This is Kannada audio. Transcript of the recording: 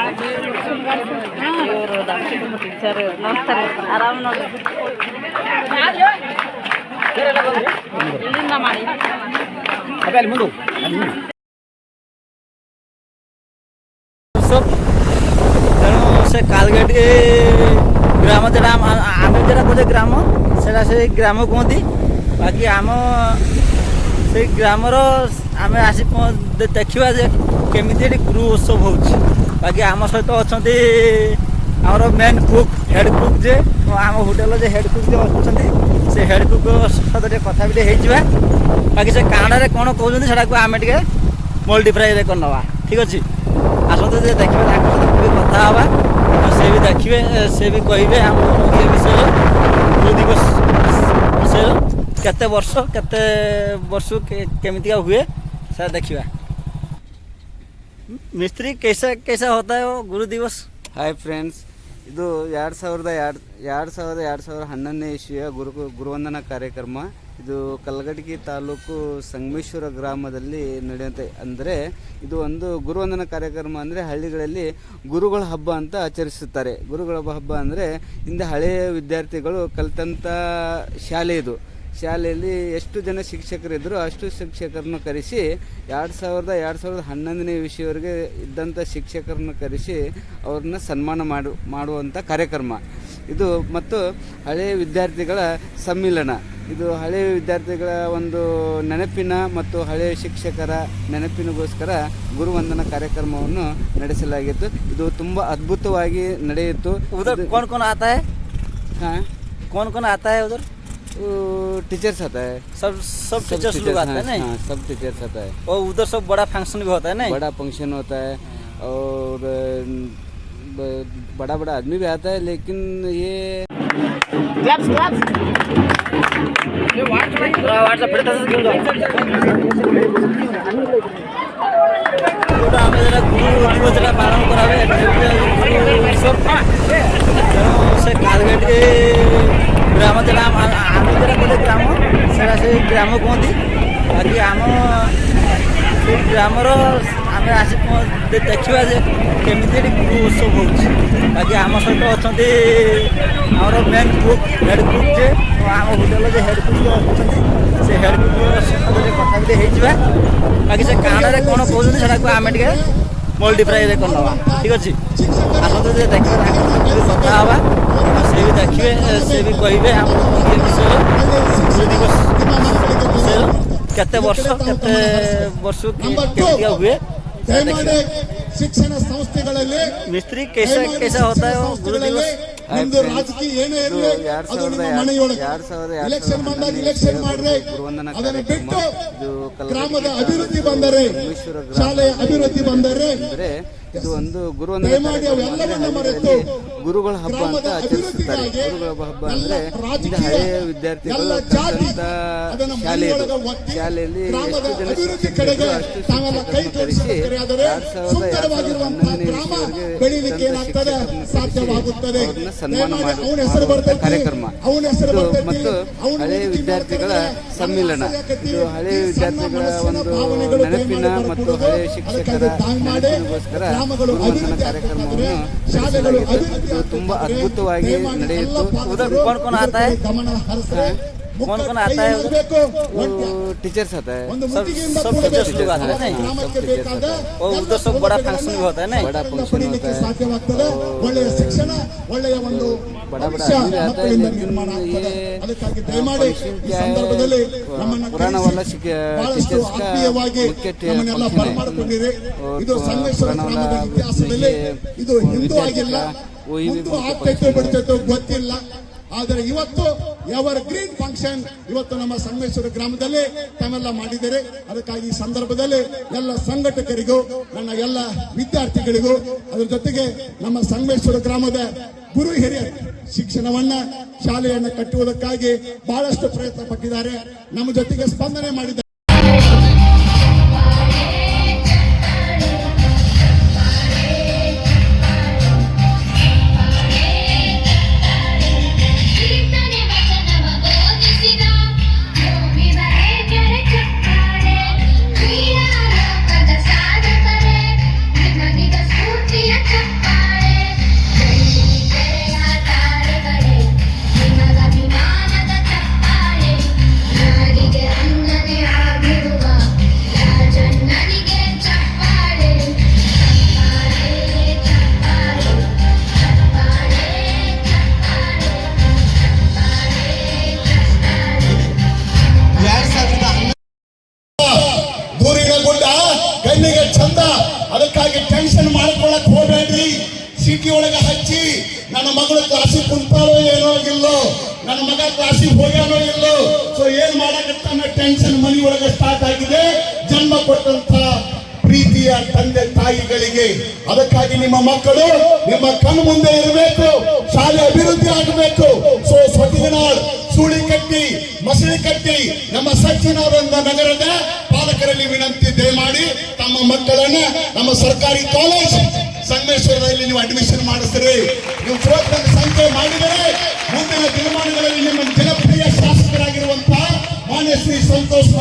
ಇವರು ಟೀಚರ್ ನಮಸ್ಕಾರ ಆರಾಮ್ ನೋಡಿ ಇಲ್ಲಿಂದ ಮಾಡಿ ତେଣୁ ସେ କାଲଗେଟି ଗ୍ରାମ ଯେଟା ଆମେ ଯେଟା କହୁଛେ ଗ୍ରାମ ସେଟା ସେଇ ଗ୍ରାମ କୁହନ୍ତି। ବାକି ଆମ ସେଇ ଗ୍ରାମର ଆମେ ଆସି ଦେଖିବା ଯେ କେମିତି ଏଠି ଗୁରୁ ଉତ୍ସବ ହେଉଛି। ବାକି ଆମ ସହିତ ଅଛନ୍ତି ଆମର ମେନ୍ କୁକ୍ ହେଡ଼୍ କୁକ୍ ଯେ ଆମ ହୋଟେଲର ଯେ ହେଡ଼୍ କୁକ୍ ଯେ ଅଛନ୍ତି ସେ ହେଡ଼୍ କୁକ୍ ସହିତ ଟିକେ କଥା ବି ଟିକେ ହେଇଯିବା। ବାକି ସେ କାଣାରେ କ'ଣ କହୁଛନ୍ତି ସେଟାକୁ ଆମେ ଟିକେ ମଲ୍ଟିପ୍ଲାଏରେ କରିନେବା। ଠିକ୍ ଅଛି, ଆସନ୍ତୁ ଯେ ଦେଖିବେ ତାଙ୍କ ସହିତ ବି କଥା ହେବା। ସେ ବି ଦେଖିବେ, ସେ ବି କହିବେ ଆମ ଏ ବିଷୟରେ ଗୁରୁ ଦିବସ ବିଷୟରେ କେତେ ବର୍ଷ କେମିତିକା ହୁଏ ସେଟା ଦେଖିବା। मिस्त्री कैसा होता है वो गुरु दिवस? ಹಾಯ್ ಫ್ರೆಂಡ್ಸ್, ಇದು 2011ನೇ ಇಸ್ವಿಯ ಗುರುವಂದನಾ ಕಾರ್ಯಕ್ರಮ. ಇದು ಕಲಘಟಗಿ ತಾಲೂಕು ಸಂಗಮೇಶ್ವರ ಗ್ರಾಮದಲ್ಲಿ ನಡೆಯುತ್ತೆ. ಅಂದರೆ ಇದು ಒಂದು ಗುರುವಂದನಾ ಕಾರ್ಯಕ್ರಮ ಅಂದರೆ ಹಳ್ಳಿಗಳಲ್ಲಿ ಗುರುಗಳ ಹಬ್ಬ ಅಂತ ಆಚರಿಸುತ್ತಾರೆ. ಗುರುಗಳ ಹಬ್ಬ ಅಂದರೆ ಹಿಂದೆ ಹಳೆಯ ವಿದ್ಯಾರ್ಥಿಗಳು ಕಲಿತಂಥ ಶಾಲೆ ಇದು. ಶಾಲೆಯಲ್ಲಿ ಎಷ್ಟು ಜನ ಶಿಕ್ಷಕರಿದ್ದರು ಅಷ್ಟು ಶಿಕ್ಷಕರನ್ನು ಕರೆಸಿ 2011ನೇ ಇಸ್ವಿಯವರೆಗೆ ಇದ್ದಂಥ ಶಿಕ್ಷಕರನ್ನು ಕರೆಸಿ ಅವ್ರನ್ನ ಸನ್ಮಾನ ಮಾಡುವಂಥ ಕಾರ್ಯಕ್ರಮ ಇದು. ಮತ್ತು ಹಳೆಯ ವಿದ್ಯಾರ್ಥಿಗಳ ಸಮ್ಮಿಲನ ಇದು. ಹಳೆಯ ವಿದ್ಯಾರ್ಥಿಗಳ ಒಂದು ನೆನಪಿನ ಮತ್ತು ಹಳೆಯ ಶಿಕ್ಷಕರ ನೆನಪಿನಗೋಸ್ಕರ ಗುರುವಂದನಾ ಕಾರ್ಯಕ್ರಮವನ್ನು ನಡೆಸಲಾಗಿತ್ತು. ಇದು ತುಂಬ ಅದ್ಭುತವಾಗಿ ನಡೆಯಿತು. कौन आता है? हाँ, कौन आता है उधर? टीचर्स आता है, सब टीचर्स लोग आते हैं नहीं? हाँ, सब टीचर्स आता है। और उधर सब बड़ा फंक्शन भी होता है नहीं? बड़ा फंक्शन होता है और बड़ा आदमी भी आता है। लेकिन ये ଆମେ ଯେଟା ଗୁରୁ ଦିବସ ଯେଟା ପାଳନ କରାହୁଏ ସେ କାଲଗେଟି ଗ୍ରାମ ଯେଟା ଆମେ ଯେଟା କହୁଛେ ଗ୍ରାମ ସେଟା ସେଇ ଗ୍ରାମ କୁହନ୍ତି। ବାକି ଆମ ସେଇ ଗ୍ରାମର ଆମେ ଆସି ଦେଖିବା ଯେ କେମିତି ଏଠି ଗୁରୁ ଉତ୍ସବ ହେଉଛି। ବାକି ଆମ ସହିତ ଅଛନ୍ତି ଆମର ମେନ୍ କୁକ୍ ହେଡ଼୍ କୁକ୍ ଯେ ଆମ ହୋଟେଲର ଯେ ହେଡ଼୍ କୁକ୍ ଅଛନ୍ତି ସେ ହେଡ଼୍ କୁକ୍ ସହିତ ଟିକେ କଥା ବି ଟିକେ ହେଇଯିବା। ବାକି ସେ କାଣାରେ କ'ଣ କହୁଛନ୍ତି ସେଟାକୁ ଆମେ ଟିକେ ମଲ୍ଟିପ୍ଲାଏରେ କରିନେବା। ଠିକ୍ ଅଛି, ଆସନ୍ତୁ ଯେ ଦେଖିବେ ତାଙ୍କ ସହିତ ବି କଥା ହେବା। ସେ ବି ଦେଖିବେ, ସେ ବି କହିବେ ଆମ ଏ ବିଷୟରେ ଗୁରୁ ଦିବସ ବିଷୟରେ କେତେ ବର୍ଷ କେମିତିକା ହୁଏ। ಶಿಕ್ಷಣ ಸಂಸ್ಥೆಗಳಲ್ಲಿ मिस्त्री कैसा होता है वो गुरु दिवस? ಒಂದು ರಾಜಕೀಯ ಏನೇ ಇರಲಿ ಅದು ನಿಮ್ಮ ಮನೆಯೊಳಗೆ ಇಲೆಕ್ಷನ್ ಬಂದಾಗ ಇಲೆಕ್ಷನ್ ಮಾಡ್ರೆ ಅದನ್ನು ಬಿಟ್ಟು ಗ್ರಾಮದ ಅಭಿವೃದ್ಧಿ ಬಂದರೆ ಶಾಲೆಯ ಅಭಿವೃದ್ಧಿ ಬಂದರೆ ಇದು ಒಂದು ಗುರುವಂದನಾ ಮರೆತು ಗುರುಗಳ ಹಬ್ಬ ಅಂತ ಆಚರಿಸುತ್ತಾರೆ. ಗುರುಗಳ ಹಬ್ಬ ಅಂದ್ರೆ ಹಳೆಯ ವಿದ್ಯಾರ್ಥಿಗಳು ಶಾಲೆಯಲ್ಲಿ ಎಷ್ಟು ಜನ ಶಿಕ್ಷಕರಿದ್ದರು ಅಷ್ಟು ಶಿಕ್ಷಕರನ್ನು ಕರೆಸಿ 2011ನೇ ಇಸ್ವಿಯವರೆಗೆ ಸಾಧ್ಯವಾಗುತ್ತದೆ. ಅವ್ರನ್ನ ಸನ್ಮಾನ ಮಾಡುವಂಥ ಕಾರ್ಯಕ್ರಮ ಇದು. ಮತ್ತು ಹಳೆಯ ವಿದ್ಯಾರ್ಥಿಗಳ ಸಮ್ಮಿಲನ ಇದು. ಹಳೆಯ ವಿದ್ಯಾರ್ಥಿಗಳ ಒಂದು ನೆನಪಿನ ಮತ್ತು ಹಳೆಯ ಶಿಕ್ಷಕರ ನೆನಪಿನಗೋಸ್ಕರ ಗುರುವಂದನಾ ಕಾರ್ಯಕ್ರಮವನ್ನು ನಡೆಸಲಾಗಿತ್ತು. ಇದು ತುಂಬಾ ಅದ್ಭುತವಾಗಿ ನಡೆಯಿತು. उधर कौन आता है? कौन आता है उधर? टीचर्स आता है, सब टीचर्स लोग आते हैं नहीं? और उधर सब बड़ा फंक्शन भी होता है नहीं? बड़ा फंक्शन होता है ಒಳ್ಳೆಯ ಶಿಕ್ಷಣ ಒಳ್ಳೆಯ ಒಂದು बड़ा आदमी आता है। लेकिन ये ಸಂದರ್ಭದಲ್ಲಿ पुराना वाला टीचर्स का मुख्य ಇದು ಸಂಗಮೇಶ್ವರ ಗ್ರಾಮದ ಇತಿಹಾಸದಲ್ಲಿ ಇದು ಹಿಂದೂ ಆಗಿಲ್ಲ, ಮುಂದೆ ಆಗ್ತೈತೋ ಬಿಡ್ತೈತೋ ಗೊತ್ತಿಲ್ಲ. ಆದರೆ ಇವತ್ತು ಎವರ್ ಗ್ರೀನ್ ಫಂಕ್ಷನ್ ಇವತ್ತು ನಮ್ಮ ಸಂಗಮೇಶ್ವರ ಗ್ರಾಮದಲ್ಲಿ ತಾವೆಲ್ಲ ಮಾಡಿದ್ದಾರೆ. ಅದಕ್ಕಾಗಿ ಈ ಸಂದರ್ಭದಲ್ಲಿ ಎಲ್ಲ ಸಂಘಟಕರಿಗೂ ನನ್ನ ಎಲ್ಲ ವಿದ್ಯಾರ್ಥಿಗಳಿಗೂ ಅದರ ಜೊತೆಗೆ ನಮ್ಮ ಸಂಗಮೇಶ್ವರ ಗ್ರಾಮದ ಗುರು ಹಿರಿಯ ಶಿಕ್ಷಣವನ್ನ ಶಾಲೆಯನ್ನ ಕಟ್ಟುವುದಕ್ಕಾಗಿ ಬಹಳಷ್ಟು ಪ್ರಯತ್ನ ಪಟ್ಟಿದ್ದಾರೆ. ನಮ್ಮ ಜೊತೆಗೆ ಸ್ಪಂದನೆ ಮಾಡಿದ್ದಾರೆ. ಸಾಧಕರೇ ನಿಮಗಿದ ಸ್ಫೂರ್ತಿಯ ಅಡ್ಮಿಷನ್ ಮಾಡ್ಕೊಳಕ್ ಹೋಗ್ಬೇಡ್ರಿ. ಸಿಟಿ ಒಳಗೆ ಹಚ್ಚಿ ನನ್ನ ಮಗಳು ಕ್ಲಾಸಿಗೆ ಕುಂತಾಳೋ ಏನೋ ಇಲ್ಲೋ, ನನ್ನ ಮಗ ಕ್ಲಾಸಿಗೆ ಹೋಗ್ಯಾನೋ ಇಲ್ಲೋ, ಸೊ ಏನ್ ಮಾಡಕತ್ತಾನ ಟೆನ್ಷನ್ ಮನಿ ಒಳಗೆ ಸ್ಟಾರ್ಟ್ ಆಗಿದೆ ಜನ್ಮ ಕೊಟ್ಟಂತ ಪ್ರೀತಿಯ ತಂದೆ ತಾಯಿಗಳಿಗೆ. ಅದಕ್ಕಾಗಿ ನಿಮ್ಮ ಮಕ್ಕಳು ನಿಮ್ಮ ಕಣ್ಣು ಮುಂದೆ ಇರಬೇಕು, ಶಾಲೆ ಅಭಿವೃದ್ಧಿ ಆಗಬೇಕು. ಸೊ ಸ್ವತಿಗನಾಳ್, ಸೂಳಿಕಟ್ಟಿ, ಮಸಳಿಕಟ್ಟಿ ನಮ್ಮ ಸಚ್ಚಿನಾನಂದ ನಗರದ ಪಾಲಕರಲ್ಲಿ ವಿನಂತಿ ದಯಮಾಡಿ ತಮ್ಮ ಮಕ್ಕಳನ್ನ ನಮ್ಮ ಸರ್ಕಾರಿ ಕಾಲೇಜ್ ಸಂಗಮೇಶ್ವರದಲ್ಲಿ ನೀವು ಅಡ್ಮಿಷನ್ ಮಾಡಿಸ್ರಿ. ನೀವು ಪ್ರೋತ್ಸಾಹ ಸಂಖ್ಯೆ ಮಾಡಿದರೆ ಮುಂದಿನ ದಿನಮಾನಗಳಲ್ಲಿ ನಿಮ್ಮ ಜನಪ್ರಿಯ ಶಾಸಕರಾಗಿರುವಂತಹ ಮಾನ್ಯ ಶ್ರೀ ಸಂತೋಷ್